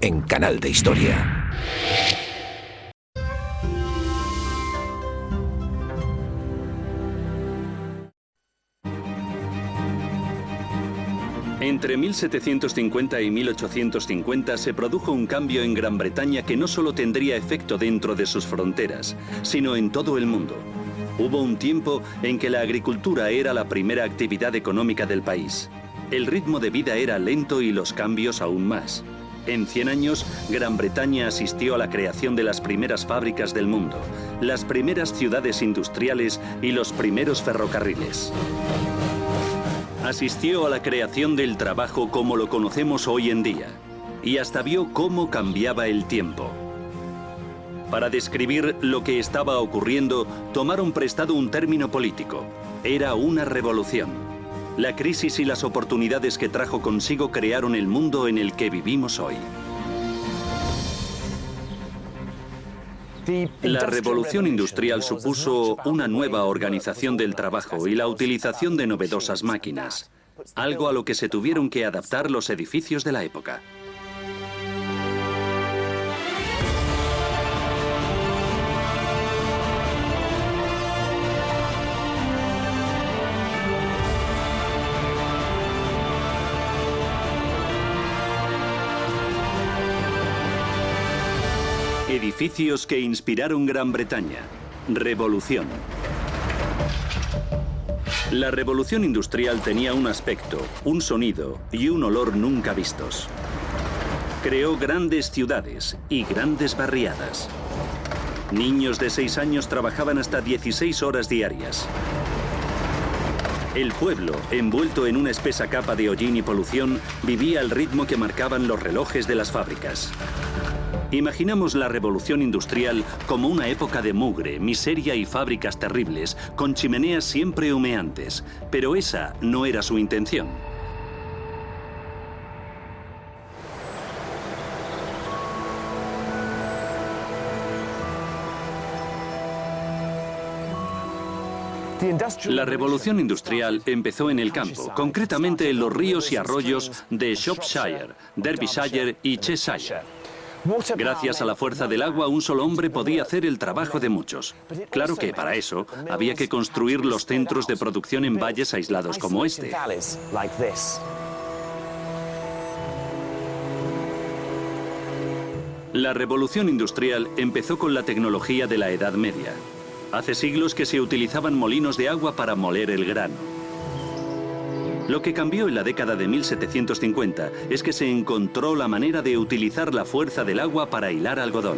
en Canal de Historia. Entre 1750 y 1850 se produjo un cambio en Gran Bretaña que no solo tendría efecto dentro de sus fronteras, sino en todo el mundo. Hubo un tiempo en que la agricultura era la primera actividad económica del país. El ritmo de vida era lento y los cambios aún más. En 100 años, Gran Bretaña asistió a la creación de las primeras fábricas del mundo, las primeras ciudades industriales y los primeros ferrocarriles. Asistió a la creación del trabajo como lo conocemos hoy en día, y hasta vio cómo cambiaba el tiempo. Para describir lo que estaba ocurriendo, tomaron prestado un término político. Era una revolución. La crisis y las oportunidades que trajo consigo crearon el mundo en el que vivimos hoy. La revolución industrial supuso una nueva organización del trabajo y la utilización de novedosas máquinas, algo a lo que se tuvieron que adaptar los edificios de la época. Edificios que inspiraron Gran Bretaña. Revolución. La revolución industrial tenía un aspecto, un sonido y un olor nunca vistos. Creó grandes ciudades y grandes barriadas. Niños de 6 años trabajaban hasta 16 horas diarias. El pueblo, envuelto en una espesa capa de hollín y polución, vivía al ritmo que marcaban los relojes de las fábricas. Imaginamos la revolución industrial como una época de mugre, miseria y fábricas terribles, con chimeneas siempre humeantes, pero esa no era su intención. La revolución industrial empezó en el campo, concretamente en los ríos y arroyos de Shropshire, Derbyshire y Cheshire. Gracias a la fuerza del agua, un solo hombre podía hacer el trabajo de muchos. Claro que para eso había que construir los centros de producción en valles aislados como este. La revolución industrial empezó con la tecnología de la Edad Media. Hace siglos que se utilizaban molinos de agua para moler el grano. Lo que cambió en la década de 1750 es que se encontró la manera de utilizar la fuerza del agua para hilar algodón.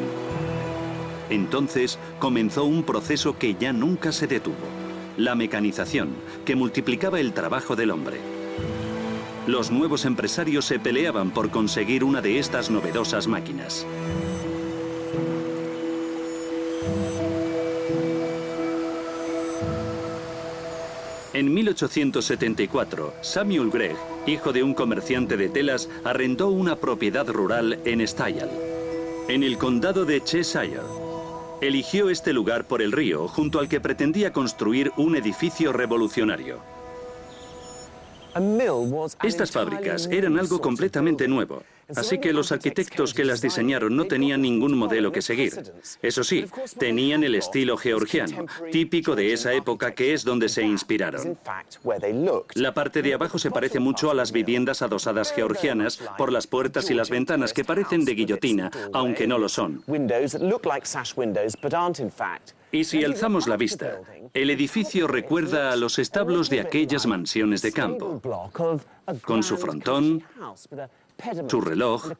Entonces comenzó un proceso que ya nunca se detuvo: la mecanización, que multiplicaba el trabajo del hombre. Los nuevos empresarios se peleaban por conseguir una de estas novedosas máquinas. En 1874, Samuel Gregg, hijo de un comerciante de telas, arrendó una propiedad rural en Steyall, en el condado de Cheshire. Eligió este lugar por el río, junto al que pretendía construir un edificio revolucionario. Estas fábricas eran algo completamente nuevo, así que los arquitectos que las diseñaron no tenían ningún modelo que seguir. Eso sí, tenían el estilo georgiano, típico de esa época, que es donde se inspiraron. La parte de abajo se parece mucho a las viviendas adosadas georgianas por las puertas y las ventanas, que parecen de guillotina, aunque no lo son. Y si alzamos la vista, el edificio recuerda a los establos de aquellas mansiones de campo, con su frontón, su reloj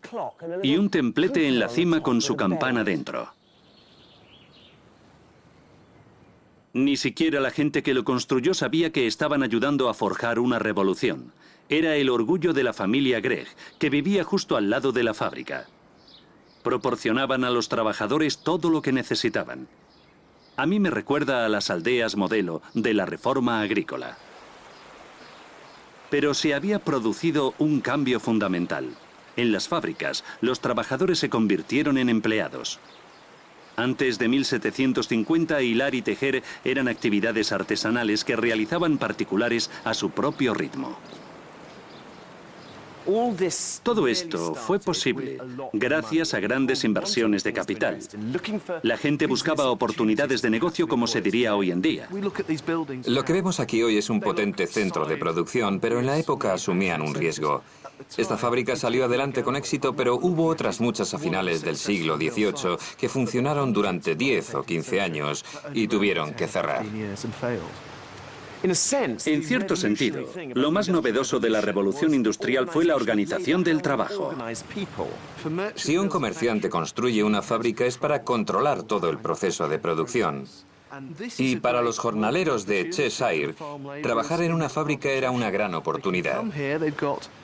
y un templete en la cima con su campana dentro. Ni siquiera la gente que lo construyó sabía que estaban ayudando a forjar una revolución. Era el orgullo de la familia Gregg, que vivía justo al lado de la fábrica. Proporcionaban a los trabajadores todo lo que necesitaban. A mí me recuerda a las aldeas modelo de la reforma agrícola. Pero se había producido un cambio fundamental. En las fábricas, los trabajadores se convirtieron en empleados. Antes de 1750, hilar y tejer eran actividades artesanales que realizaban particulares a su propio ritmo. Todo esto fue posible gracias a grandes inversiones de capital. La gente buscaba oportunidades de negocio, como se diría hoy en día. Lo que vemos aquí hoy es un potente centro de producción, pero en la época asumían un riesgo. Esta fábrica salió adelante con éxito, pero hubo otras muchas a finales del siglo XVIII que funcionaron durante 10 o 15 años y tuvieron que cerrar. En cierto sentido, lo más novedoso de la revolución industrial fue la organización del trabajo. Si un comerciante construye una fábrica es para controlar todo el proceso de producción. Y para los jornaleros de Cheshire, trabajar en una fábrica era una gran oportunidad.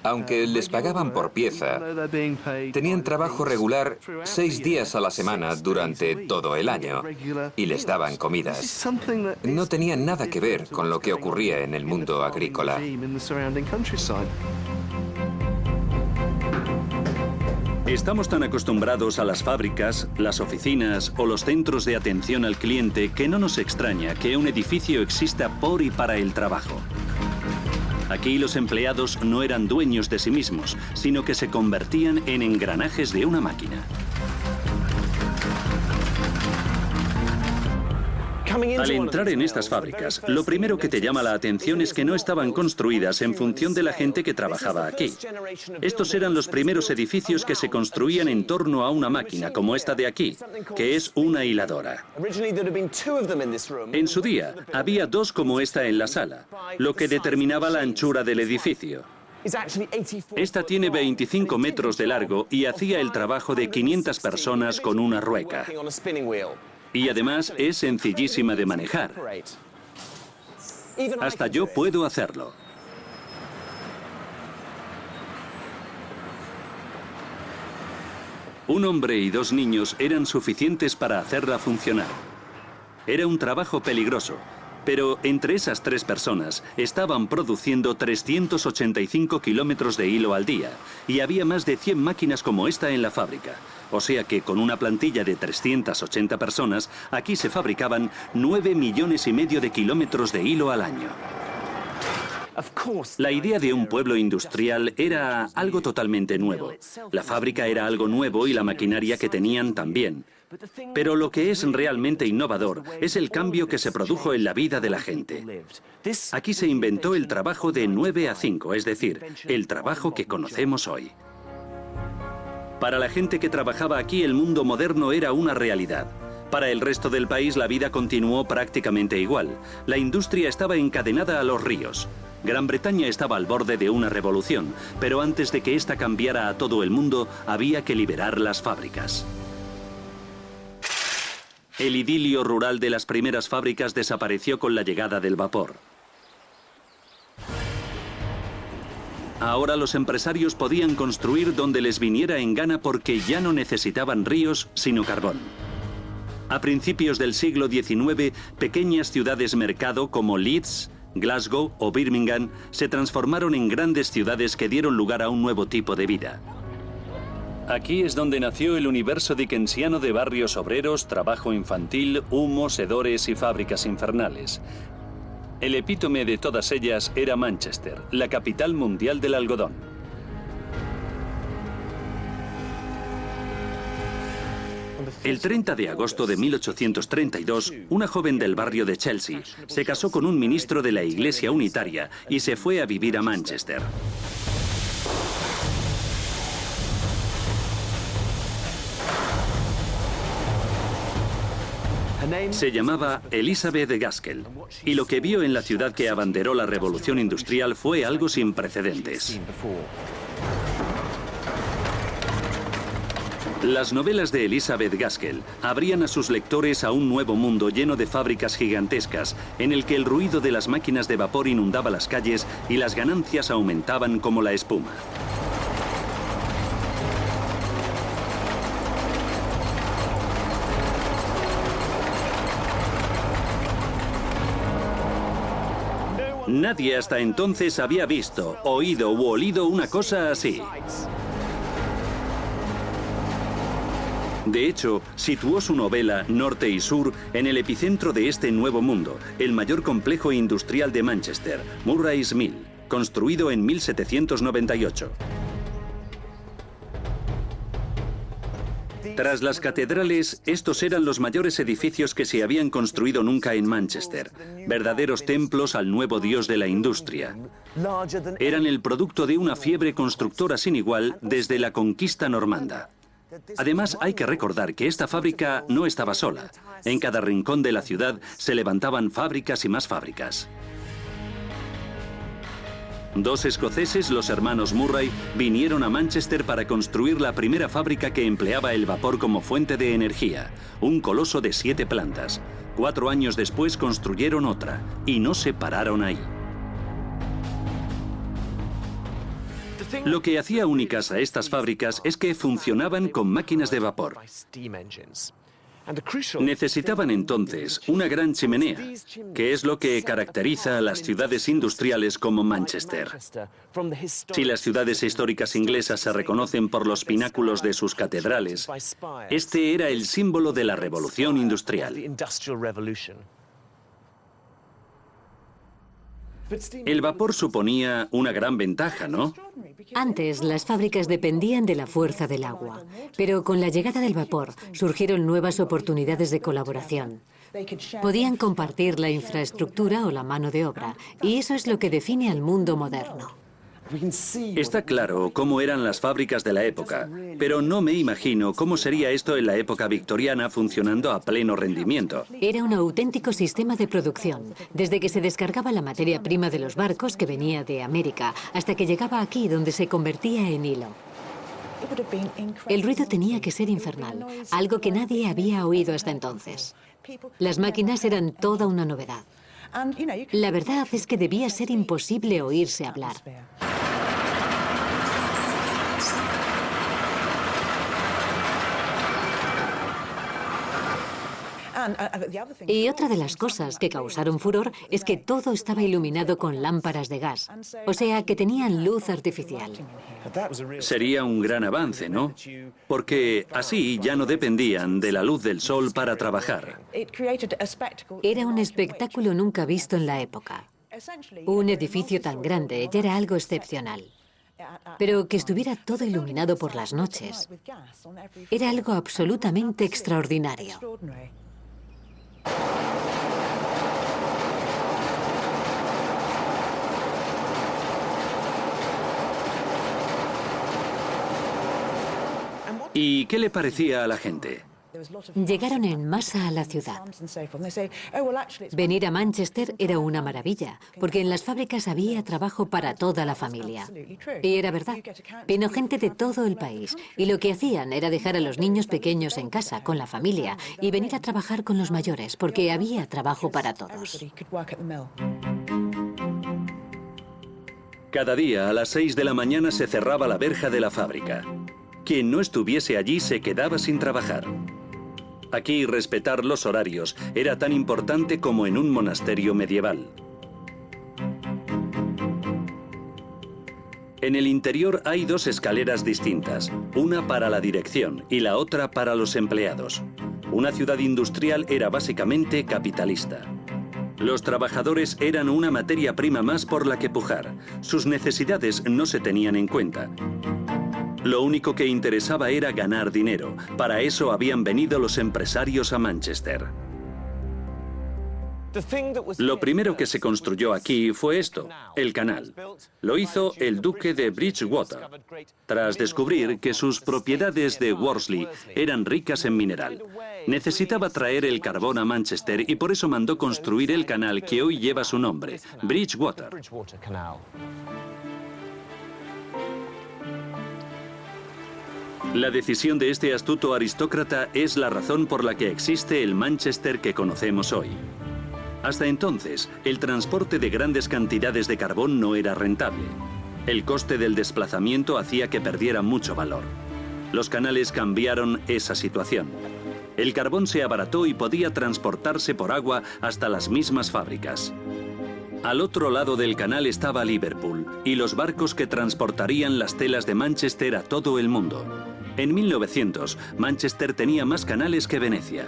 Aunque les pagaban por pieza, tenían trabajo regular 6 días a la semana durante todo el año y les daban comidas. No tenían nada que ver con lo que ocurría en el mundo agrícola. Estamos tan acostumbrados a las fábricas, las oficinas o los centros de atención al cliente que no nos extraña que un edificio exista por y para el trabajo. Aquí los empleados no eran dueños de sí mismos, sino que se convertían en engranajes de una máquina. Al entrar en estas fábricas, lo primero que te llama la atención es que no estaban construidas en función de la gente que trabajaba aquí. Estos eran los primeros edificios que se construían en torno a una máquina, como esta de aquí, que es una hiladora. En su día, había 2 como esta en la sala, lo que determinaba la anchura del edificio. Esta tiene 25 metros de largo y hacía el trabajo de 500 personas con una rueca. Y además es sencillísima de manejar. Hasta yo puedo hacerlo. Un hombre y 2 niños eran suficientes para hacerla funcionar. Era un trabajo peligroso, pero entre esas 3 personas estaban produciendo 385 kilómetros de hilo al día y había más de 100 máquinas como esta en la fábrica. O sea que con una plantilla de 380 personas, aquí se fabricaban 9,5 millones de kilómetros de hilo al año. La idea de un pueblo industrial era algo totalmente nuevo. La fábrica era algo nuevo y la maquinaria que tenían también. Pero lo que es realmente innovador es el cambio que se produjo en la vida de la gente. Aquí se inventó el trabajo de 9 a 5, es decir, el trabajo que conocemos hoy. Para la gente que trabajaba aquí, el mundo moderno era una realidad. Para el resto del país, la vida continuó prácticamente igual. La industria estaba encadenada a los ríos. Gran Bretaña estaba al borde de una revolución, pero antes de que esta cambiara a todo el mundo, había que liberar las fábricas. El idilio rural de las primeras fábricas desapareció con la llegada del vapor. Ahora los empresarios podían construir donde les viniera en gana porque ya no necesitaban ríos, sino carbón. A principios del siglo XIX, pequeñas ciudades mercado como Leeds, Glasgow o Birmingham se transformaron en grandes ciudades que dieron lugar a un nuevo tipo de vida. Aquí es donde nació el universo dickensiano de barrios obreros, trabajo infantil, humos, hedores y fábricas infernales. El epítome de todas ellas era Manchester, la capital mundial del algodón. El 30 de agosto de 1832, una joven del barrio de Chelsea se casó con un ministro de la Iglesia Unitaria y se fue a vivir a Manchester. Se llamaba Elizabeth Gaskell, y lo que vio en la ciudad que abanderó la revolución industrial fue algo sin precedentes. Las novelas de Elizabeth Gaskell abrían a sus lectores a un nuevo mundo lleno de fábricas gigantescas, en el que el ruido de las máquinas de vapor inundaba las calles y las ganancias aumentaban como la espuma. Nadie hasta entonces había visto, oído u olido una cosa así. De hecho, situó su novela Norte y Sur en el epicentro de este nuevo mundo, el mayor complejo industrial de Manchester, Murray's Mill, construido en 1798. Tras las catedrales, estos eran los mayores edificios que se habían construido nunca en Manchester, verdaderos templos al nuevo dios de la industria. Eran el producto de una fiebre constructora sin igual desde la conquista normanda. Además, hay que recordar que esta fábrica no estaba sola. En cada rincón de la ciudad se levantaban fábricas y más fábricas. Dos escoceses, los hermanos Murray, vinieron a Manchester para construir la primera fábrica que empleaba el vapor como fuente de energía, un coloso de 7 plantas. 4 años después construyeron otra, y no se pararon ahí. Lo que hacía únicas a estas fábricas es que funcionaban con máquinas de vapor. Necesitaban entonces una gran chimenea, que es lo que caracteriza a las ciudades industriales como Manchester. Si las ciudades históricas inglesas se reconocen por los pináculos de sus catedrales, este era el símbolo de la revolución industrial. El vapor suponía una gran ventaja, ¿no? Antes, las fábricas dependían de la fuerza del agua, pero con la llegada del vapor surgieron nuevas oportunidades de colaboración. Podían compartir la infraestructura o la mano de obra, y eso es lo que define al mundo moderno. Está claro cómo eran las fábricas de la época, pero no me imagino cómo sería esto en la época victoriana funcionando a pleno rendimiento. Era un auténtico sistema de producción, desde que se descargaba la materia prima de los barcos que venía de América, hasta que llegaba aquí donde se convertía en hilo. El ruido tenía que ser infernal, algo que nadie había oído hasta entonces. Las máquinas eran toda una novedad. La verdad es que debía ser imposible oírse hablar. Y otra de las cosas que causaron furor es que todo estaba iluminado con lámparas de gas, o sea que tenían luz artificial. Sería un gran avance, ¿no? Porque así ya no dependían de la luz del sol para trabajar. Era un espectáculo nunca visto en la época. Un edificio tan grande ya era algo excepcional. Pero que estuviera todo iluminado por las noches era algo absolutamente extraordinario. ¿Y qué le parecía a la gente? Llegaron en masa a la ciudad. Venir a Manchester era una maravilla, porque en las fábricas había trabajo para toda la familia. Y era verdad. Vino gente de todo el país, y lo que hacían era dejar a los niños pequeños en casa, con la familia, y venir a trabajar con los mayores, porque había trabajo para todos. Cada día a las 6 de la mañana se cerraba la verja de la fábrica. Quien no estuviese allí se quedaba sin trabajar. Aquí respetar los horarios era tan importante como en un monasterio medieval. En el interior hay 2 escaleras distintas, una para la dirección y la otra para los empleados. Una ciudad industrial era básicamente capitalista. Los trabajadores eran una materia prima más por la que pujar. Sus necesidades no se tenían en cuenta. Lo único que interesaba era ganar dinero. Para eso habían venido los empresarios a Manchester. Lo primero que se construyó aquí fue esto, el canal. Lo hizo el duque de Bridgewater, tras descubrir que sus propiedades de Worsley eran ricas en mineral. Necesitaba traer el carbón a Manchester y por eso mandó construir el canal que hoy lleva su nombre, Bridgewater. La decisión de este astuto aristócrata es la razón por la que existe el Manchester que conocemos hoy. Hasta entonces, el transporte de grandes cantidades de carbón no era rentable. El coste del desplazamiento hacía que perdiera mucho valor. Los canales cambiaron esa situación. El carbón se abarató y podía transportarse por agua hasta las mismas fábricas. Al otro lado del canal estaba Liverpool y los barcos que transportarían las telas de Manchester a todo el mundo. En 1900, Manchester tenía más canales que Venecia.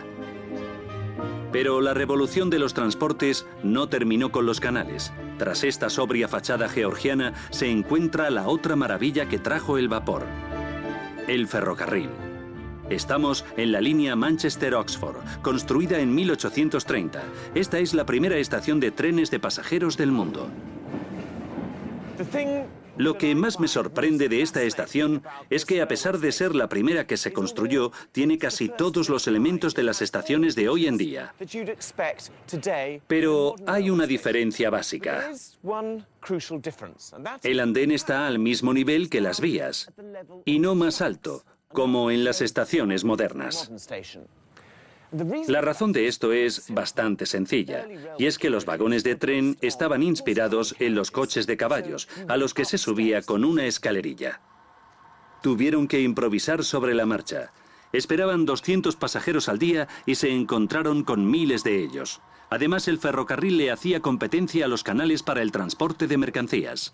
Pero la revolución de los transportes no terminó con los canales. Tras esta sobria fachada georgiana se encuentra la otra maravilla que trajo el vapor: el ferrocarril. Estamos en la línea Manchester-Oxford, construida en 1830. Esta es la primera estación de trenes de pasajeros del mundo. Lo que más me sorprende de esta estación es que, a pesar de ser la primera que se construyó, tiene casi todos los elementos de las estaciones de hoy en día. Pero hay una diferencia básica. El andén está al mismo nivel que las vías, y no más alto, como en las estaciones modernas. La razón de esto es bastante sencilla, y es que los vagones de tren estaban inspirados en los coches de caballos, a los que se subía con una escalerilla. Tuvieron que improvisar sobre la marcha. Esperaban 200 pasajeros al día y se encontraron con miles de ellos. Además, el ferrocarril le hacía competencia a los canales para el transporte de mercancías.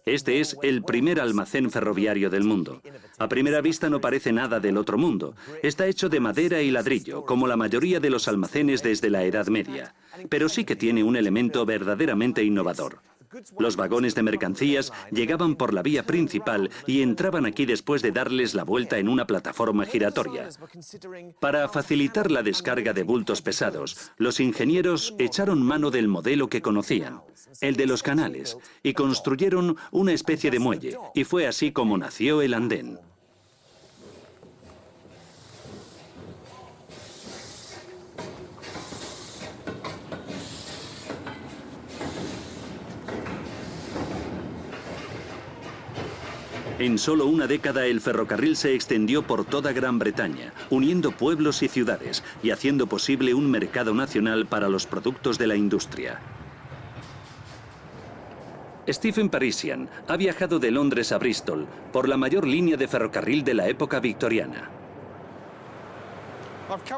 Este es el primer almacén ferroviario del mundo. A primera vista no parece nada del otro mundo. Está hecho de madera y ladrillo, como la mayoría de los almacenes desde la Edad Media. Pero sí que tiene un elemento verdaderamente innovador. Los vagones de mercancías llegaban por la vía principal y entraban aquí después de darles la vuelta en una plataforma giratoria. Para facilitar la descarga de bultos pesados, los ingenieros echaron mano del modelo que conocían, el de los canales, y construyeron una especie de muelle, y fue así como nació el andén. En solo una década el ferrocarril se extendió por toda Gran Bretaña, uniendo pueblos y ciudades y haciendo posible un mercado nacional para los productos de la industria. Stephen Parisian ha viajado de Londres a Bristol por la mayor línea de ferrocarril de la época victoriana.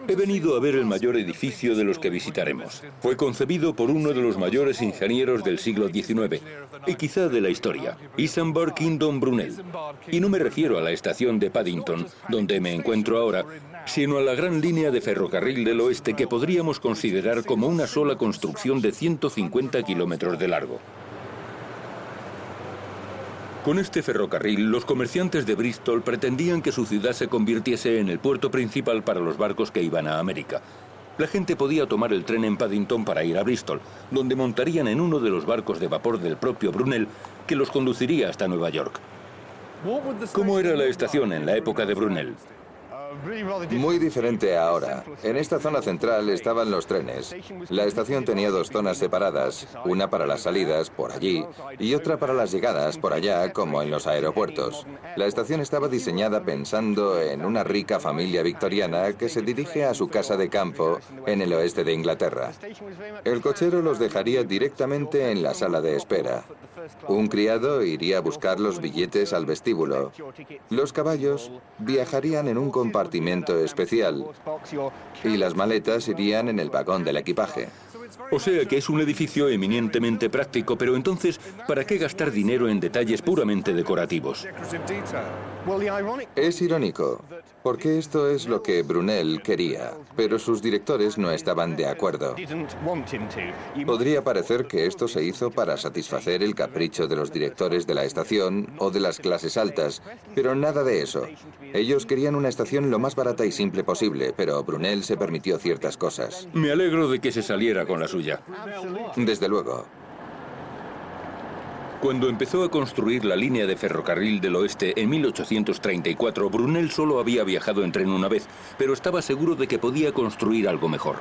He venido a ver el mayor edificio de los que visitaremos. Fue concebido por uno de los mayores ingenieros del siglo XIX, y quizá de la historia, Isambard Kingdom Brunel. Y no me refiero a la estación de Paddington, donde me encuentro ahora, sino a la gran línea de ferrocarril del oeste que podríamos considerar como una sola construcción de 150 kilómetros de largo. Con este ferrocarril, los comerciantes de Bristol pretendían que su ciudad se convirtiese en el puerto principal para los barcos que iban a América. La gente podía tomar el tren en Paddington para ir a Bristol, donde montarían en uno de los barcos de vapor del propio Brunel, que los conduciría hasta Nueva York. ¿Cómo era la estación en la época de Brunel? Muy diferente a ahora. En esta zona central estaban los trenes. La estación tenía dos zonas separadas, una para las salidas, por allí, y otra para las llegadas, por allá, como en los aeropuertos. La estación estaba diseñada pensando en una rica familia victoriana que se dirige a su casa de campo en el oeste de Inglaterra. El cochero los dejaría directamente en la sala de espera. Un criado iría a buscar los billetes al vestíbulo. Los caballos viajarían en un compartimento especial y las maletas irían en el vagón del equipaje. O sea que es un edificio eminentemente práctico, pero entonces, ¿para qué gastar dinero en detalles puramente decorativos? Es irónico, porque esto es lo que Brunel quería, pero sus directores no estaban de acuerdo. Podría parecer que esto se hizo para satisfacer el capricho de los directores de la estación o de las clases altas, pero nada de eso. Ellos querían una estación lo más barata y simple posible, pero Brunel se permitió ciertas cosas. Me alegro de que se saliera con la suya. Desde luego. Cuando empezó a construir la línea de ferrocarril del oeste en 1834, Brunel solo había viajado en tren una vez, pero estaba seguro de que podía construir algo mejor.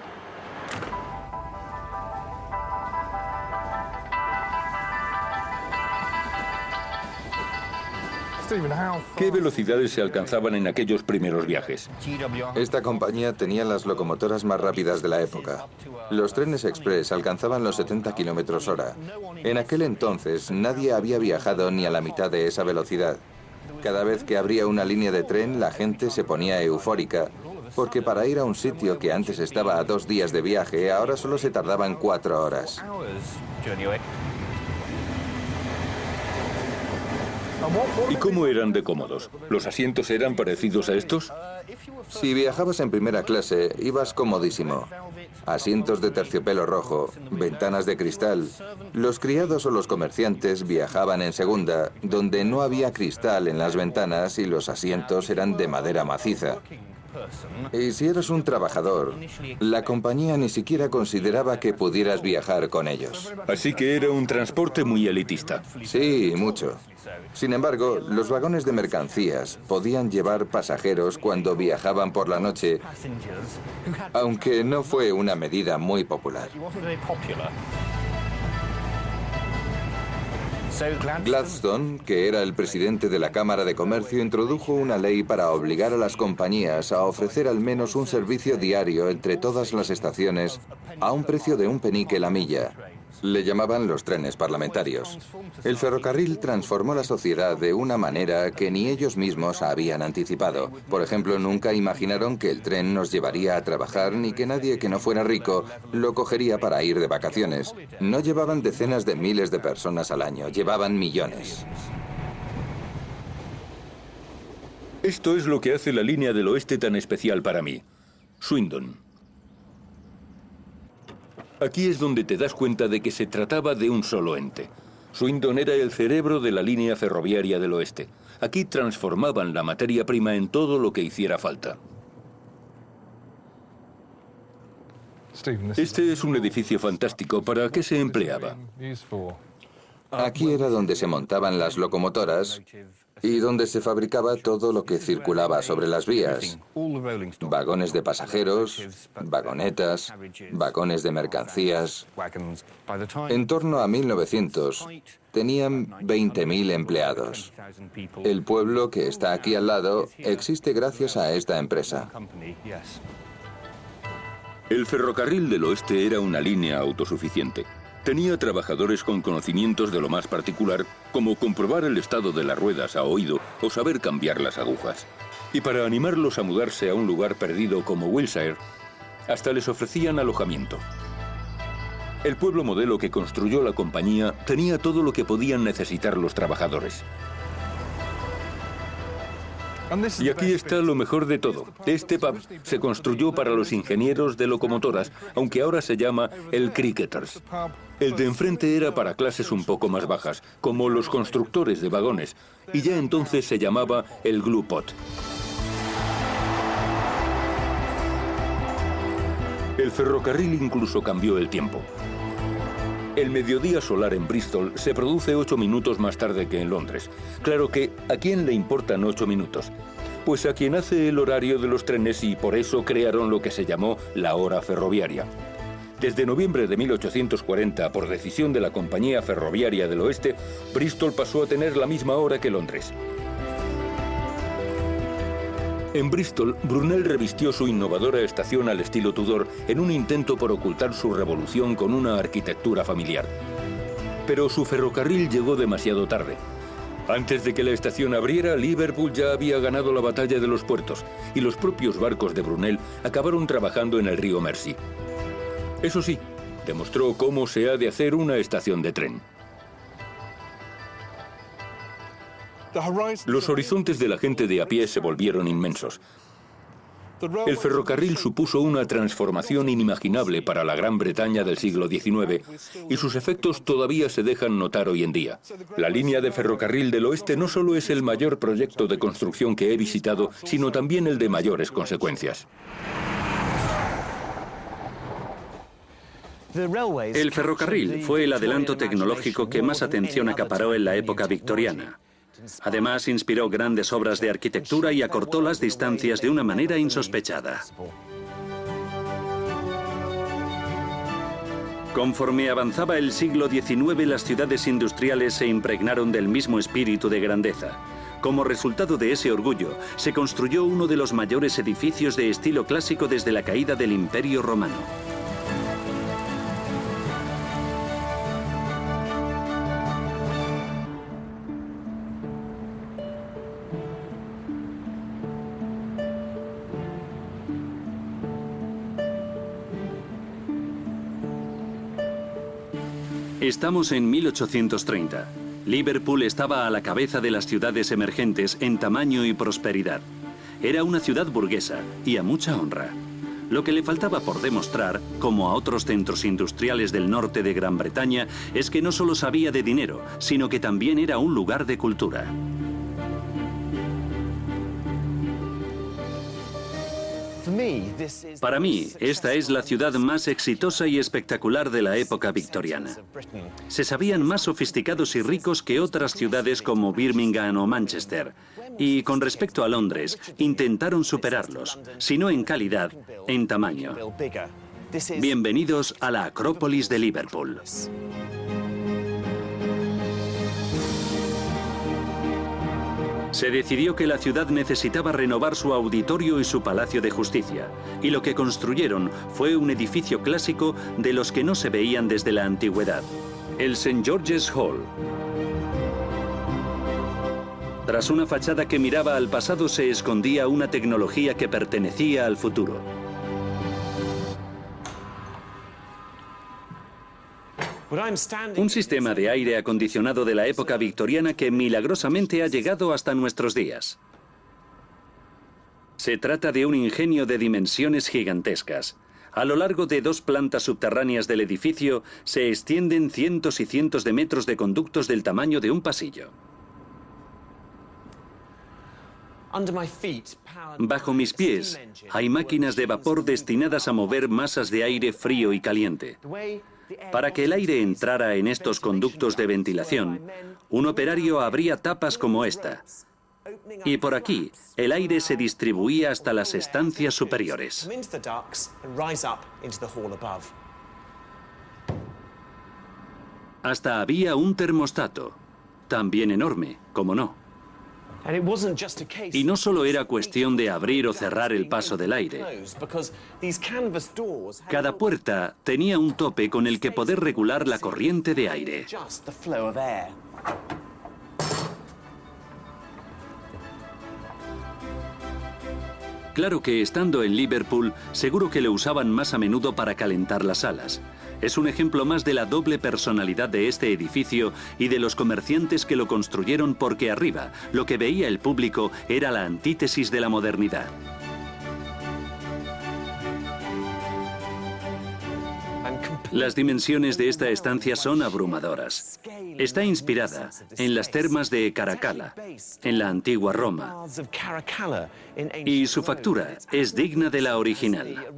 ¿Qué velocidades se alcanzaban en aquellos primeros viajes? Esta compañía tenía las locomotoras más rápidas de la época. Los trenes express alcanzaban los 70 kilómetros hora. En aquel entonces nadie había viajado ni a la mitad de esa velocidad. Cada vez que abría una línea de tren, la gente se ponía eufórica, porque para ir a un sitio que antes estaba a 2 días de viaje, ahora solo se tardaban 4 horas. ¿Y cómo eran de cómodos? ¿Los asientos eran parecidos a estos? Si viajabas en primera clase, ibas comodísimo. Asientos de terciopelo rojo, ventanas de cristal. Los criados o los comerciantes viajaban en segunda, donde no había cristal en las ventanas y los asientos eran de madera maciza. Y si eras un trabajador, la compañía ni siquiera consideraba que pudieras viajar con ellos. Así que era un transporte muy elitista. Sí, mucho. Sin embargo, los vagones de mercancías podían llevar pasajeros cuando viajaban por la noche, aunque no fue una medida muy popular. Gladstone, que era el presidente de la Cámara de Comercio, introdujo una ley para obligar a las compañías a ofrecer al menos un servicio diario entre todas las estaciones a un precio de un penique la milla. Le llamaban los trenes parlamentarios. El ferrocarril transformó la sociedad de una manera que ni ellos mismos habían anticipado. Por ejemplo, nunca imaginaron que el tren nos llevaría a trabajar ni que nadie que no fuera rico lo cogería para ir de vacaciones. No llevaban decenas de miles de personas al año, llevaban millones. Esto es lo que hace la línea del oeste tan especial para mí. Swindon. Aquí es donde te das cuenta de que se trataba de un solo ente. Swindon era el cerebro de la línea ferroviaria del oeste. Aquí transformaban la materia prima en todo lo que hiciera falta. Este es un edificio fantástico. ¿Para qué se empleaba? Aquí era donde se montaban las locomotoras y donde se fabricaba todo lo que circulaba sobre las vías. Vagones de pasajeros, vagonetas, vagones de mercancías. En torno a 1900, tenían 20.000 empleados. El pueblo que está aquí al lado existe gracias a esta empresa. El ferrocarril del oeste era una línea autosuficiente. Tenía trabajadores con conocimientos de lo más particular, como comprobar el estado de las ruedas a oído o saber cambiar las agujas. Y para animarlos a mudarse a un lugar perdido como Wiltshire, hasta les ofrecían alojamiento. El pueblo modelo que construyó la compañía tenía todo lo que podían necesitar los trabajadores. Y aquí está lo mejor de todo. Este pub se construyó para los ingenieros de locomotoras, aunque ahora se llama el Cricketers. El de enfrente era para clases un poco más bajas, como los constructores de vagones, y ya entonces se llamaba el Glue Pot. El ferrocarril incluso cambió el tiempo. El mediodía solar en Bristol se produce 8 minutos más tarde que en Londres. Claro que, ¿a quién le importan 8 minutos? Pues a quien hace el horario de los trenes, y por eso crearon lo que se llamó la hora ferroviaria. Desde noviembre de 1840, por decisión de la Compañía Ferroviaria del Oeste, Bristol pasó a tener la misma hora que Londres. En Bristol, Brunel revistió su innovadora estación al estilo Tudor en un intento por ocultar su revolución con una arquitectura familiar. Pero su ferrocarril llegó demasiado tarde. Antes de que la estación abriera, Liverpool ya había ganado la batalla de los puertos y los propios barcos de Brunel acabaron trabajando en el río Mersey. Eso sí, demostró cómo se ha de hacer una estación de tren. Los horizontes de la gente de a pie se volvieron inmensos. El ferrocarril supuso una transformación inimaginable para la Gran Bretaña del siglo XIX y sus efectos todavía se dejan notar hoy en día. La línea de ferrocarril del oeste no solo es el mayor proyecto de construcción que he visitado, sino también el de mayores consecuencias. El ferrocarril fue el adelanto tecnológico que más atención acaparó en la época victoriana. Además, inspiró grandes obras de arquitectura y acortó las distancias de una manera insospechada. Conforme avanzaba el siglo XIX, las ciudades industriales se impregnaron del mismo espíritu de grandeza. Como resultado de ese orgullo, se construyó uno de los mayores edificios de estilo clásico desde la caída del Imperio Romano. Estamos en 1830. Liverpool estaba a la cabeza de las ciudades emergentes en tamaño y prosperidad. Era una ciudad burguesa y a mucha honra. Lo que le faltaba por demostrar, como a otros centros industriales del norte de Gran Bretaña, es que no solo sabía de dinero, sino que también era un lugar de cultura. Para mí, esta es la ciudad más exitosa y espectacular de la época victoriana. Se sabían más sofisticados y ricos que otras ciudades como Birmingham o Manchester. Y con respecto a Londres, intentaron superarlos, si no en calidad, en tamaño. Bienvenidos a la Acrópolis de Liverpool. Se decidió que la ciudad necesitaba renovar su auditorio y su palacio de justicia, y lo que construyeron fue un edificio clásico de los que no se veían desde la antigüedad, el St. George's Hall. Tras una fachada que miraba al pasado se escondía una tecnología que pertenecía al futuro. Un sistema de aire acondicionado de la época victoriana que milagrosamente ha llegado hasta nuestros días. Se trata de un ingenio de dimensiones gigantescas. A lo largo de 2 plantas subterráneas del edificio se extienden cientos y cientos de metros de conductos del tamaño de un pasillo. Bajo mis pies hay máquinas de vapor destinadas a mover masas de aire frío y caliente. Para que el aire entrara en estos conductos de ventilación, un operario abría tapas como esta. Y por aquí, el aire se distribuía hasta las estancias superiores. Hasta había un termostato, también enorme, como no. Y no solo era cuestión de abrir o cerrar el paso del aire. Cada puerta tenía un tope con el que poder regular la corriente de aire. Claro que estando en Liverpool, seguro que lo usaban más a menudo para calentar las salas. Es un ejemplo más de la doble personalidad de este edificio y de los comerciantes que lo construyeron porque arriba, lo que veía el público era la antítesis de la modernidad. Las dimensiones de esta estancia son abrumadoras. Está inspirada en las termas de Caracalla, en la antigua Roma. Y su factura es digna de la original.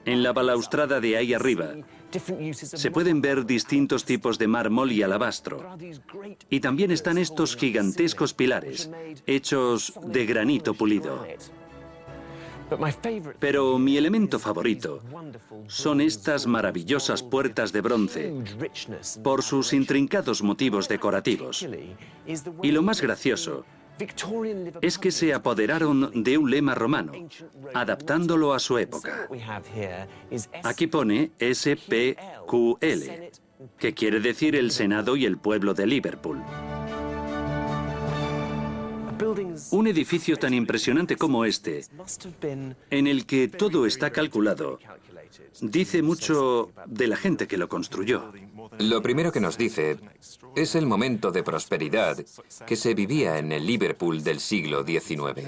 En la balaustrada de ahí arriba se pueden ver distintos tipos de mármol y alabastro. Y también están estos gigantescos pilares, hechos de granito pulido. Pero mi elemento favorito son estas maravillosas puertas de bronce, por sus intrincados motivos decorativos. Y lo más gracioso es que se apoderaron de un lema romano, adaptándolo a su época. Aquí pone SPQL, que quiere decir el Senado y el pueblo de Liverpool. Un edificio tan impresionante como este, en el que todo está calculado, dice mucho de la gente que lo construyó. Lo primero que nos dice es el momento de prosperidad que se vivía en el Liverpool del siglo XIX.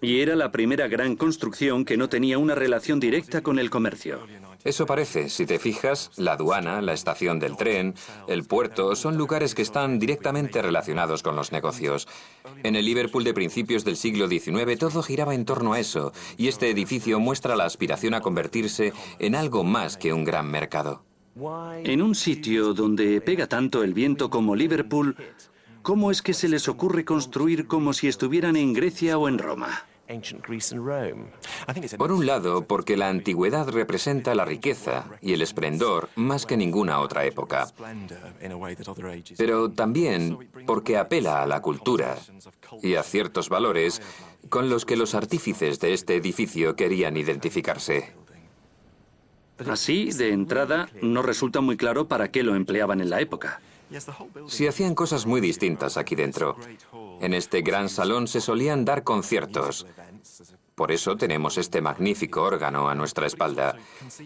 Y era la primera gran construcción que no tenía una relación directa con el comercio. Eso parece, si te fijas, la aduana, la estación del tren, el puerto, son lugares que están directamente relacionados con los negocios. En el Liverpool de principios del siglo XIX todo giraba en torno a eso, y este edificio muestra la aspiración a convertirse en algo más que un gran mercado. En un sitio donde pega tanto el viento como Liverpool, ¿cómo es que se les ocurre construir como si estuvieran en Grecia o en Roma? Por un lado, porque la antigüedad representa la riqueza y el esplendor más que ninguna otra época. Pero también porque apela a la cultura y a ciertos valores con los que los artífices de este edificio querían identificarse. Así, de entrada, no resulta muy claro para qué lo empleaban en la época. Se hacían cosas muy distintas aquí dentro. En este gran salón se solían dar conciertos. Por eso tenemos este magnífico órgano a nuestra espalda.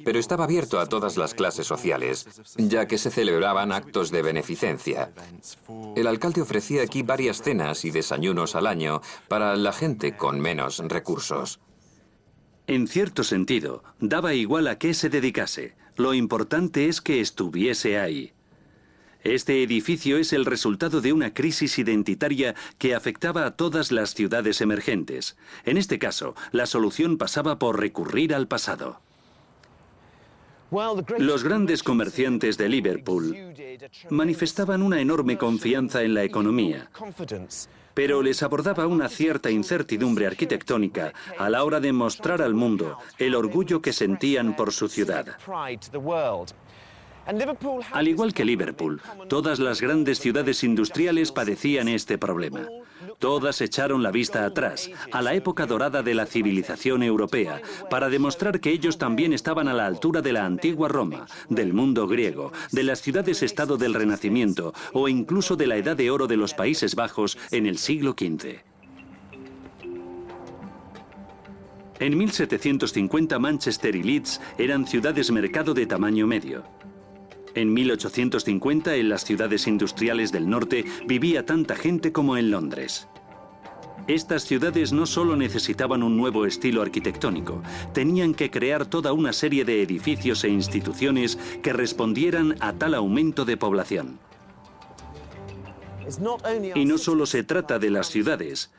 Pero estaba abierto a todas las clases sociales, ya que se celebraban actos de beneficencia. El alcalde ofrecía aquí varias cenas y desayunos al año para la gente con menos recursos. En cierto sentido, daba igual a qué se dedicase. Lo importante es que estuviese ahí. Este edificio es el resultado de una crisis identitaria que afectaba a todas las ciudades emergentes. En este caso, la solución pasaba por recurrir al pasado. Los grandes comerciantes de Liverpool manifestaban una enorme confianza en la economía, pero les abordaba una cierta incertidumbre arquitectónica a la hora de mostrar al mundo el orgullo que sentían por su ciudad. Al igual que Liverpool, todas las grandes ciudades industriales padecían este problema. Todas echaron la vista atrás, a la época dorada de la civilización europea, para demostrar que ellos también estaban a la altura de la antigua Roma, del mundo griego, de las ciudades-estado del Renacimiento o incluso de la Edad de Oro de los Países Bajos en el siglo XV. En 1750 Manchester y Leeds eran ciudades-mercado de tamaño medio. En 1850, en las ciudades industriales del norte, vivía tanta gente como en Londres. Estas ciudades no solo necesitaban un nuevo estilo arquitectónico, tenían que crear toda una serie de edificios e instituciones que respondieran a tal aumento de población. Y no solo se trata de las ciudades.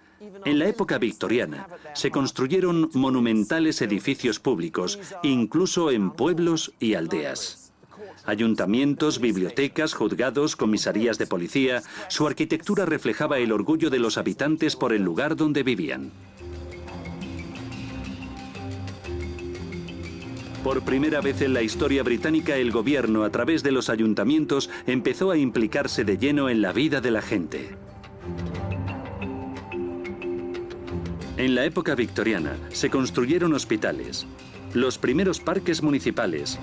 En la época victoriana, se construyeron monumentales edificios públicos, incluso en pueblos y aldeas. Ayuntamientos, bibliotecas, juzgados, comisarías de policía, su arquitectura reflejaba el orgullo de los habitantes por el lugar donde vivían. Por primera vez en la historia británica, el gobierno, a través de los ayuntamientos, empezó a implicarse de lleno en la vida de la gente. En la época victoriana, se construyeron hospitales, los primeros parques municipales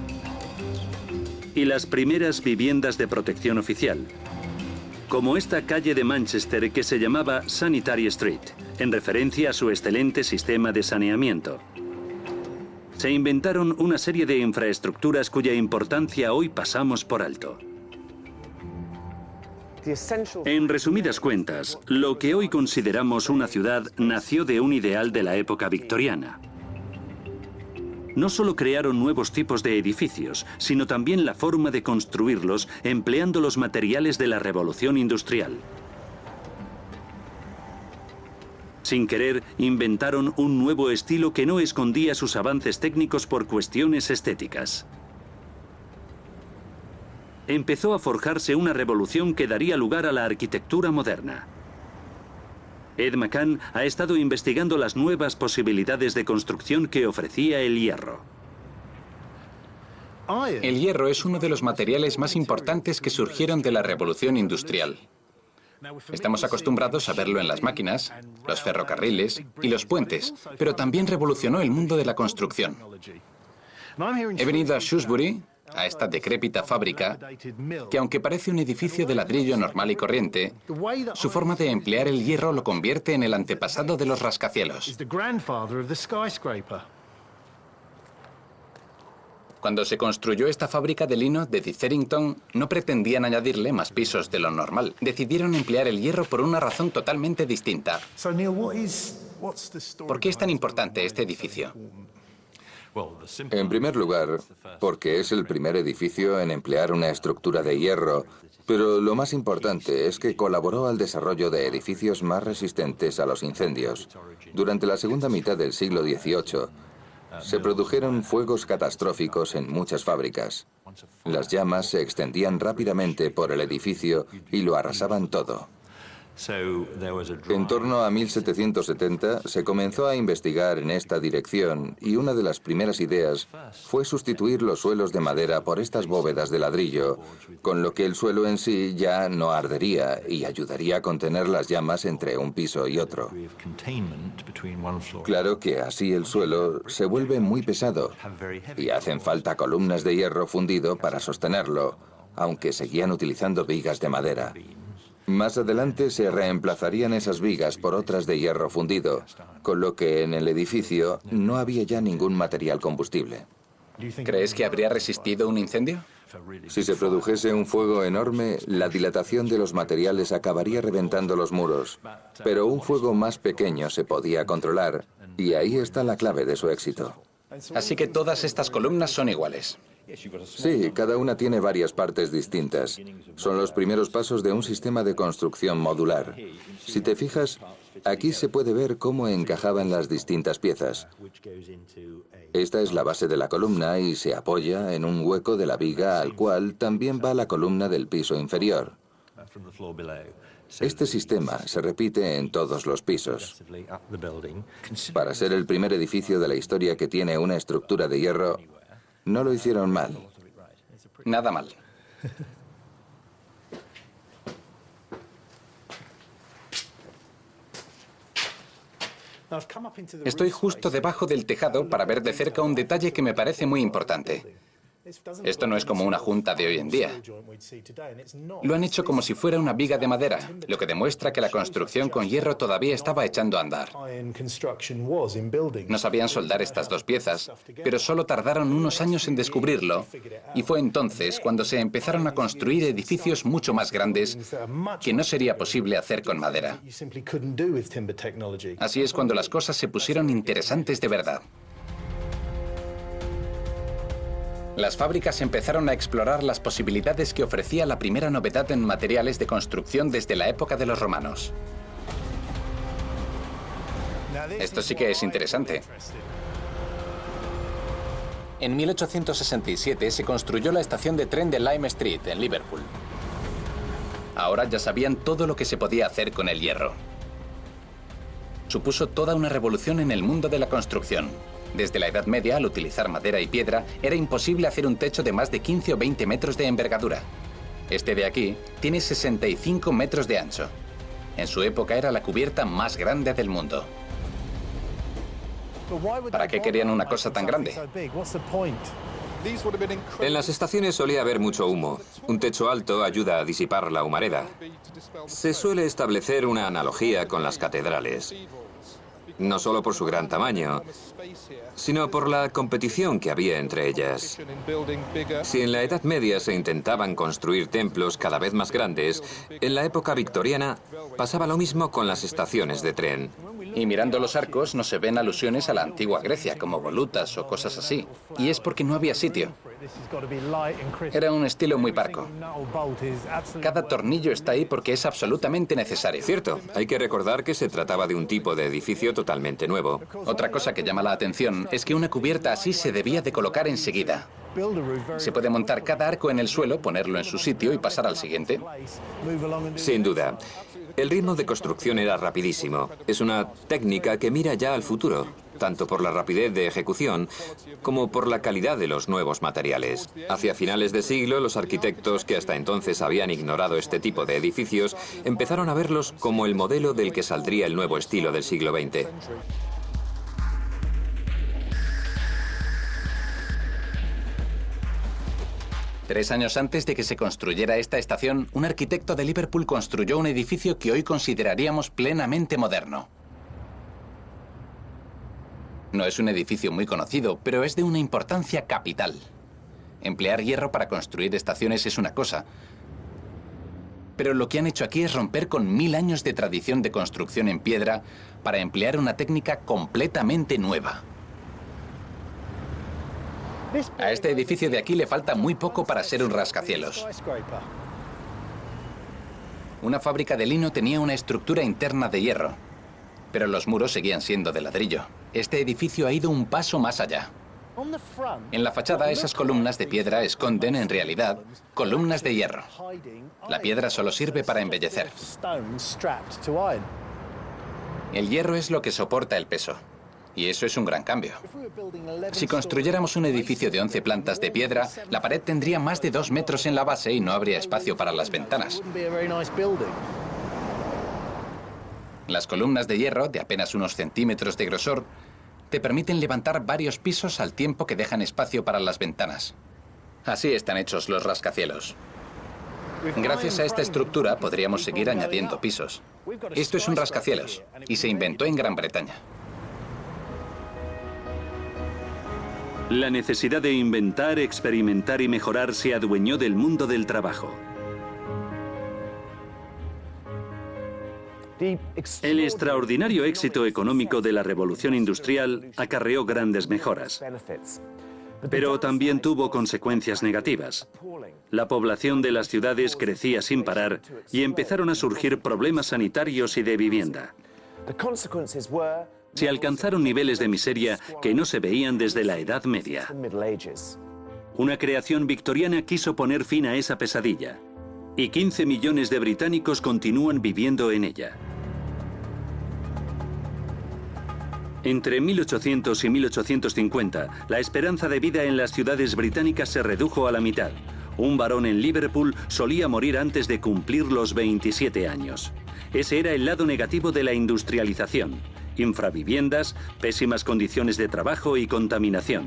y las primeras viviendas de protección oficial, como esta calle de Manchester que se llamaba Sanitary Street, en referencia a su excelente sistema de saneamiento. Se inventaron una serie de infraestructuras cuya importancia hoy pasamos por alto. En resumidas cuentas, lo que hoy consideramos una ciudad nació de un ideal de la época victoriana. No solo crearon nuevos tipos de edificios, sino también la forma de construirlos empleando los materiales de la revolución industrial. Sin querer, inventaron un nuevo estilo que no escondía sus avances técnicos por cuestiones estéticas. Empezó a forjarse una revolución que daría lugar a la arquitectura moderna. Ed McCann ha estado investigando las nuevas posibilidades de construcción que ofrecía el hierro. El hierro es uno de los materiales más importantes que surgieron de la revolución industrial. Estamos acostumbrados a verlo en las máquinas, los ferrocarriles y los puentes, pero también revolucionó el mundo de la construcción. He venido a Shrewsbury, a esta decrépita fábrica, que aunque parece un edificio de ladrillo normal y corriente, su forma de emplear el hierro lo convierte en el antepasado de los rascacielos. Cuando se construyó esta fábrica de lino de Ditherington, no pretendían añadirle más pisos de lo normal. Decidieron emplear el hierro por una razón totalmente distinta. ¿Por qué es tan importante este edificio? En primer lugar, porque es el primer edificio en emplear una estructura de hierro, pero lo más importante es que colaboró al desarrollo de edificios más resistentes a los incendios. Durante la segunda mitad del siglo XVIII, se produjeron fuegos catastróficos en muchas fábricas. Las llamas se extendían rápidamente por el edificio y lo arrasaban todo. En torno a 1770 se comenzó a investigar en esta dirección y una de las primeras ideas fue sustituir los suelos de madera por estas bóvedas de ladrillo, con lo que el suelo en sí ya no ardería y ayudaría a contener las llamas entre un piso y otro. Claro que así el suelo se vuelve muy pesado y hacen falta columnas de hierro fundido para sostenerlo, aunque seguían utilizando vigas de madera. Más adelante se reemplazarían esas vigas por otras de hierro fundido, con lo que en el edificio no había ya ningún material combustible. ¿Crees que habría resistido un incendio? Si se produjese un fuego enorme, la dilatación de los materiales acabaría reventando los muros, pero un fuego más pequeño se podía controlar, y ahí está la clave de su éxito. Así que todas estas columnas son iguales. Sí, cada una tiene varias partes distintas. Son los primeros pasos de un sistema de construcción modular. Si te fijas, aquí se puede ver cómo encajaban las distintas piezas. Esta es la base de la columna y se apoya en un hueco de la viga al cual también va la columna del piso inferior. Este sistema se repite en todos los pisos. Para ser el primer edificio de la historia que tiene una estructura de hierro, no lo hicieron mal. Nada mal. Estoy justo debajo del tejado para ver de cerca un detalle que me parece muy importante. Esto no es como una junta de hoy en día. Lo han hecho como si fuera una viga de madera, lo que demuestra que la construcción con hierro todavía estaba echando a andar. No sabían soldar estas dos piezas, pero solo tardaron unos años en descubrirlo, y fue entonces cuando se empezaron a construir edificios mucho más grandes que no sería posible hacer con madera. Así es cuando las cosas se pusieron interesantes de verdad. Las fábricas empezaron a explorar las posibilidades que ofrecía la primera novedad en materiales de construcción desde la época de los romanos. Esto sí que es interesante. En 1867 se construyó la estación de tren de Lime Street, en Liverpool. Ahora ya sabían todo lo que se podía hacer con el hierro. Supuso toda una revolución en el mundo de la construcción. Desde la Edad Media, al utilizar madera y piedra, era imposible hacer un techo de más de 15 o 20 metros de envergadura. Este de aquí tiene 65 metros de ancho. En su época era la cubierta más grande del mundo. ¿Para qué querían una cosa tan grande? En las estaciones solía haber mucho humo. Un techo alto ayuda a disipar la humareda. Se suele establecer una analogía con las catedrales. No solo por su gran tamaño, sino por la competición que había entre ellas. Si en la Edad Media se intentaban construir templos cada vez más grandes, en la época victoriana pasaba lo mismo con las estaciones de tren. Y mirando los arcos no se ven alusiones a la antigua Grecia, como volutas o cosas así. Y es porque no había sitio. Era un estilo muy parco. Cada tornillo está ahí porque es absolutamente necesario. Cierto, hay que recordar que se trataba de un tipo de edificio totalmente nuevo. Otra cosa que llama la atención es que una cubierta así se debía de colocar enseguida. Se puede montar cada arco en el suelo, ponerlo en su sitio y pasar al siguiente. Sin duda. El ritmo de construcción era rapidísimo. Es una técnica que mira ya al futuro, tanto por la rapidez de ejecución como por la calidad de los nuevos materiales. Hacia finales de siglo, los arquitectos que hasta entonces habían ignorado este tipo de edificios empezaron a verlos como el modelo del que saldría el nuevo estilo del siglo XX. Tres años antes de que se construyera esta estación, un arquitecto de Liverpool construyó un edificio que hoy consideraríamos plenamente moderno. No es un edificio muy conocido, pero es de una importancia capital. Emplear hierro para construir estaciones es una cosa, pero lo que han hecho aquí es romper con 1000 años de tradición de construcción en piedra para emplear una técnica completamente nueva. A este edificio de aquí le falta muy poco para ser un rascacielos. Una fábrica de lino tenía una estructura interna de hierro, pero los muros seguían siendo de ladrillo. Este edificio ha ido un paso más allá. En la fachada, esas columnas de piedra esconden, en realidad, columnas de hierro. La piedra solo sirve para embellecer. El hierro es lo que soporta el peso. Y eso es un gran cambio. Si construyéramos un edificio de 11 plantas de piedra, la pared tendría más de 2 metros en la base y no habría espacio para las ventanas. Las columnas de hierro, de apenas unos centímetros de grosor, te permiten levantar varios pisos al tiempo que dejan espacio para las ventanas. Así están hechos los rascacielos. Gracias a esta estructura podríamos seguir añadiendo pisos. Esto es un rascacielos y se inventó en Gran Bretaña. La necesidad de inventar, experimentar y mejorar se adueñó del mundo del trabajo. El extraordinario éxito económico de la revolución industrial acarreó grandes mejoras, pero también tuvo consecuencias negativas. La población de las ciudades crecía sin parar y empezaron a surgir problemas sanitarios y de vivienda. Se alcanzaron niveles de miseria que no se veían desde la Edad Media. Una creación victoriana quiso poner fin a esa pesadilla, y 15 millones de británicos continúan viviendo en ella. Entre 1800 y 1850, la esperanza de vida en las ciudades británicas se redujo a la mitad. Un varón en Liverpool solía morir antes de cumplir los 27 años. Ese era el lado negativo de la industrialización: infraviviendas, pésimas condiciones de trabajo y contaminación.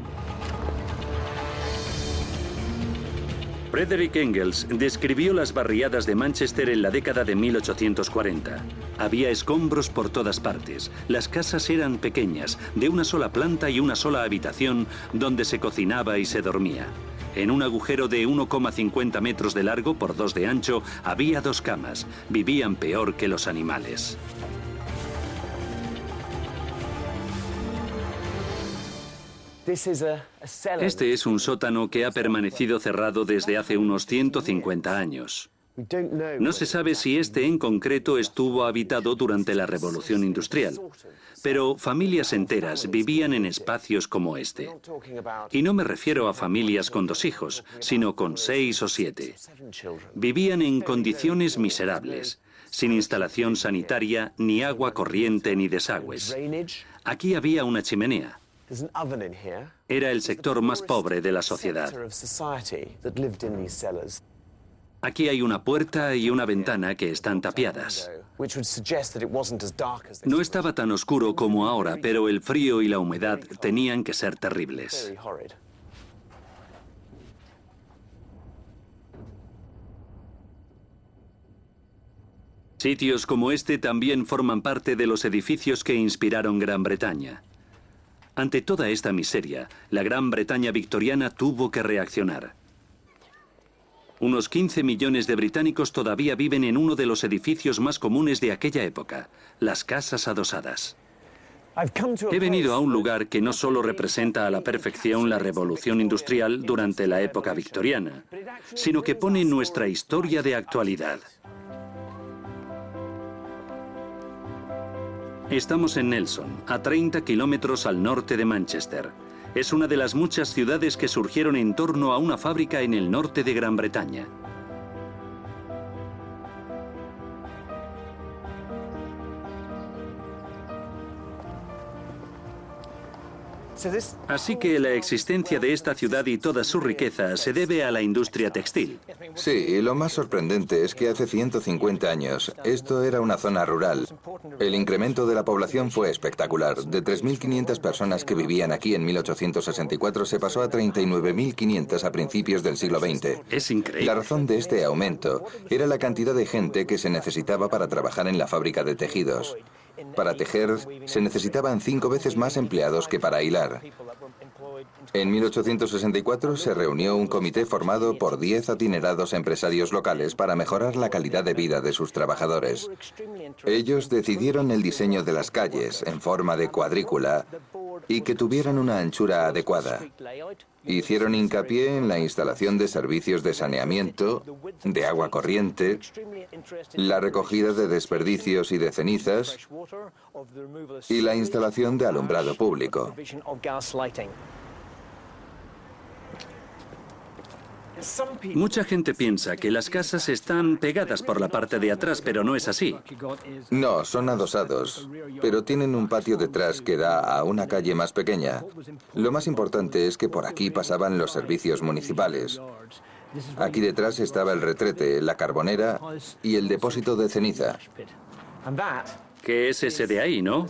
Frederick Engels describió las barriadas de Manchester en la década de 1840. Había escombros por todas partes. Las casas eran pequeñas, de una sola planta y una sola habitación, donde se cocinaba y se dormía. En un agujero de 1,50 metros de largo por 2 de ancho había 2 camas. Vivían peor que los animales. Este es un sótano que ha permanecido cerrado desde hace unos 150 años. No se sabe si este en concreto estuvo habitado durante la Revolución Industrial, pero familias enteras vivían en espacios como este. Y no me refiero a familias con 2 hijos, sino con 6 o 7. Vivían en condiciones miserables, sin instalación sanitaria, ni agua corriente ni desagües. Aquí había una chimenea. Era el sector más pobre de la sociedad. Aquí hay una puerta y una ventana que están tapiadas. No estaba tan oscuro como ahora, pero el frío y la humedad tenían que ser terribles. Sitios como este también forman parte de los edificios que inspiraron Gran Bretaña. Ante toda esta miseria, la Gran Bretaña victoriana tuvo que reaccionar. Unos 15 millones de británicos todavía viven en uno de los edificios más comunes de aquella época, las casas adosadas. He venido a un lugar que no solo representa a la perfección la revolución industrial durante la época victoriana, sino que pone nuestra historia de actualidad. Estamos en Nelson, a 30 kilómetros al norte de Manchester. Es una de las muchas ciudades que surgieron en torno a una fábrica en el norte de Gran Bretaña. Así que la existencia de esta ciudad y toda su riqueza se debe a la industria textil. Sí, y lo más sorprendente es que hace 150 años esto era una zona rural. El incremento de la población fue espectacular. De 3.500 personas que vivían aquí en 1864 se pasó a 39.500 a principios del siglo XX. Es increíble. La razón de este aumento era la cantidad de gente que se necesitaba para trabajar en la fábrica de tejidos. Para tejer se necesitaban 5 veces más empleados que para hilar. En 1864 se reunió un comité formado por 10 adinerados empresarios locales para mejorar la calidad de vida de sus trabajadores. Ellos decidieron el diseño de las calles en forma de cuadrícula y que tuvieran una anchura adecuada. Hicieron hincapié en la instalación de servicios de saneamiento, de agua corriente, la recogida de desperdicios y de cenizas y la instalación de alumbrado público. Mucha gente piensa que las casas están pegadas por la parte de atrás, pero no es así. No, son adosados, pero tienen un patio detrás que da a una calle más pequeña. Lo más importante es que por aquí pasaban los servicios municipales. Aquí detrás estaba el retrete, la carbonera y el depósito de ceniza. ¿Qué es ese de ahí, no?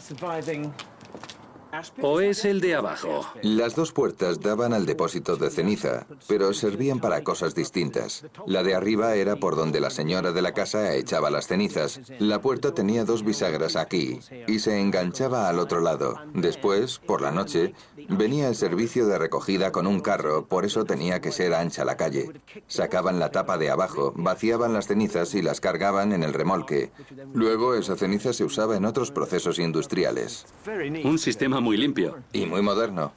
¿O es el de abajo? Las dos puertas daban al depósito de ceniza, pero servían para cosas distintas. La de arriba era por donde la señora de la casa echaba las cenizas. La puerta tenía dos bisagras aquí y se enganchaba al otro lado. Después, por la noche, venía el servicio de recogida con un carro, por eso tenía que ser ancha la calle. Sacaban la tapa de abajo, vaciaban las cenizas y las cargaban en el remolque. Luego esa ceniza se usaba en otros procesos industriales. Un sistema muy limpio. Y muy moderno.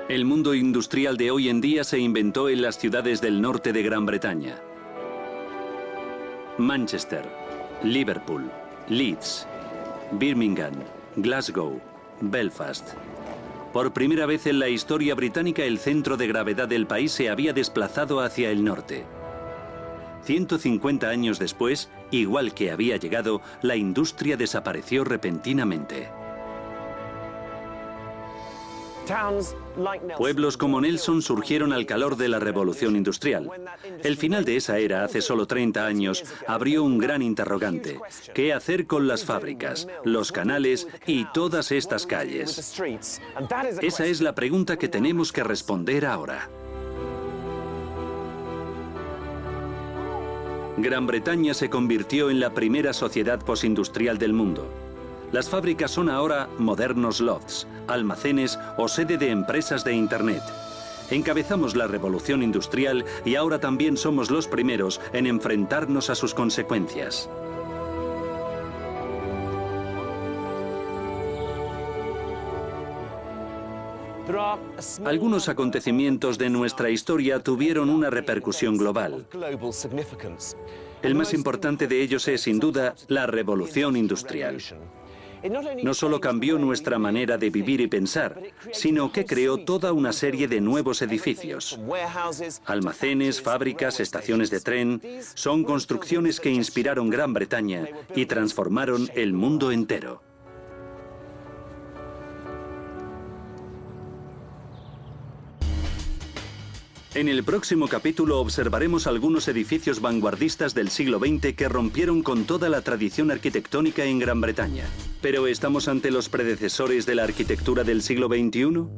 El mundo industrial de hoy en día se inventó en las ciudades del norte de Gran Bretaña. Manchester, Liverpool, Leeds, Birmingham, Glasgow, Belfast. Por primera vez en la historia británica, el centro de gravedad del país se había desplazado hacia el norte. 150 años después, igual que había llegado, la industria desapareció repentinamente. Pueblos como Nelson surgieron al calor de la revolución industrial. El final de esa era, hace solo 30 años, abrió un gran interrogante. ¿Qué hacer con las fábricas, los canales y todas estas calles? Esa es la pregunta que tenemos que responder ahora. Gran Bretaña se convirtió en la primera sociedad postindustrial del mundo. Las fábricas son ahora modernos lofts, almacenes o sede de empresas de Internet. Encabezamos la revolución industrial y ahora también somos los primeros en enfrentarnos a sus consecuencias. Algunos acontecimientos de nuestra historia tuvieron una repercusión global. El más importante de ellos es, sin duda, la revolución industrial. No solo cambió nuestra manera de vivir y pensar, sino que creó toda una serie de nuevos edificios. Almacenes, fábricas, estaciones de tren, son construcciones que inspiraron Gran Bretaña y transformaron el mundo entero. En el próximo capítulo observaremos algunos edificios vanguardistas del siglo XX que rompieron con toda la tradición arquitectónica en Gran Bretaña. ¿Pero estamos ante los predecesores de la arquitectura del siglo XXI?